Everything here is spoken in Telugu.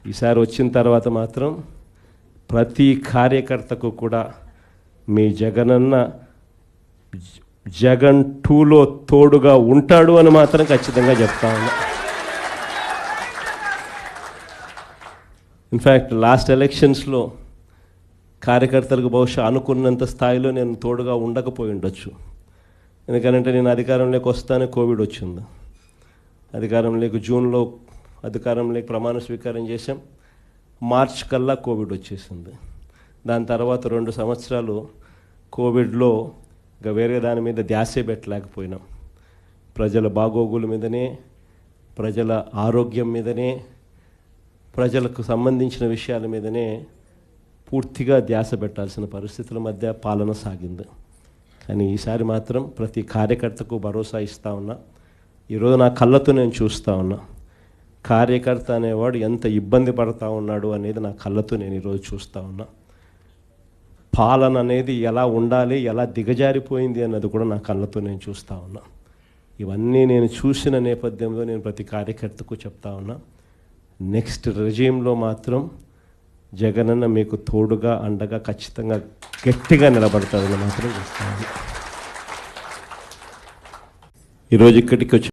ఈసారి వచ్చిన తర్వాత మాత్రం ప్రతి కార్యకర్తకు కూడా మీ జగనన్న జగన్ 2లో తోడుగా ఉంటాడు అని మాత్రం ఖచ్చితంగా చెప్తా ఉన్నా. ఇన్ఫ్యాక్ట్ లాస్ట్ ఎలక్షన్స్లో కార్యకర్తలకు బహుశా అనుకున్నంత స్థాయిలో నేను తోడుగా ఉండకపోయి ఉండొచ్చు. ఎందుకంటే నేను అధికారంలోకి వస్తానే కోవిడ్ వచ్చింది. అధికారంలోకి జూన్లో అధికారంలోకి ప్రమాణ స్వీకారం చేశాం. మార్చ్ కల్లా కోవిడ్ వచ్చేసింది. దాని తర్వాత 2 సంవత్సరాలు కోవిడ్లో ఇంకా వేరే దాని మీద ధ్యాసే పెట్టలేకపోయినాం. ప్రజల బాగోగుల మీదనే, ప్రజల ఆరోగ్యం మీదనే, ప్రజలకు సంబంధించిన విషయాల మీదనే పూర్తిగా ధ్యాస పెట్టాల్సిన పరిస్థితుల మధ్య పాలన సాగింది. కానీ ఈసారి మాత్రం ప్రతి కార్యకర్తకు భరోసా ఇస్తూ ఉన్నా. ఈరోజు నా కళ్ళతో నేను చూస్తూ ఉన్నా కార్యకర్త అనేవాడు ఎంత ఇబ్బంది పడతా ఉన్నాడు అనేది నా కళ్ళతో నేను ఈరోజు చూస్తూ ఉన్నా. పాలన అనేది ఎలా ఉండాలి, ఎలా దిగజారిపోయింది అన్నది కూడా నా కళ్ళతో నేను చూస్తూ ఉన్నా. ఇవన్నీ నేను చూసిన నేపథ్యంలో నేను ప్రతి కార్యకర్తకు చెప్తా ఉన్నా, నెక్స్ట్ రెజీమ్లో మాత్రం జగనన్న మీకు తోడుగా అండగా ఖచ్చితంగా గట్టిగా నిలబడతారని మాత్రం చెప్తా ఉన్నా. ఈరోజు ఇక్కడికి వచ్చి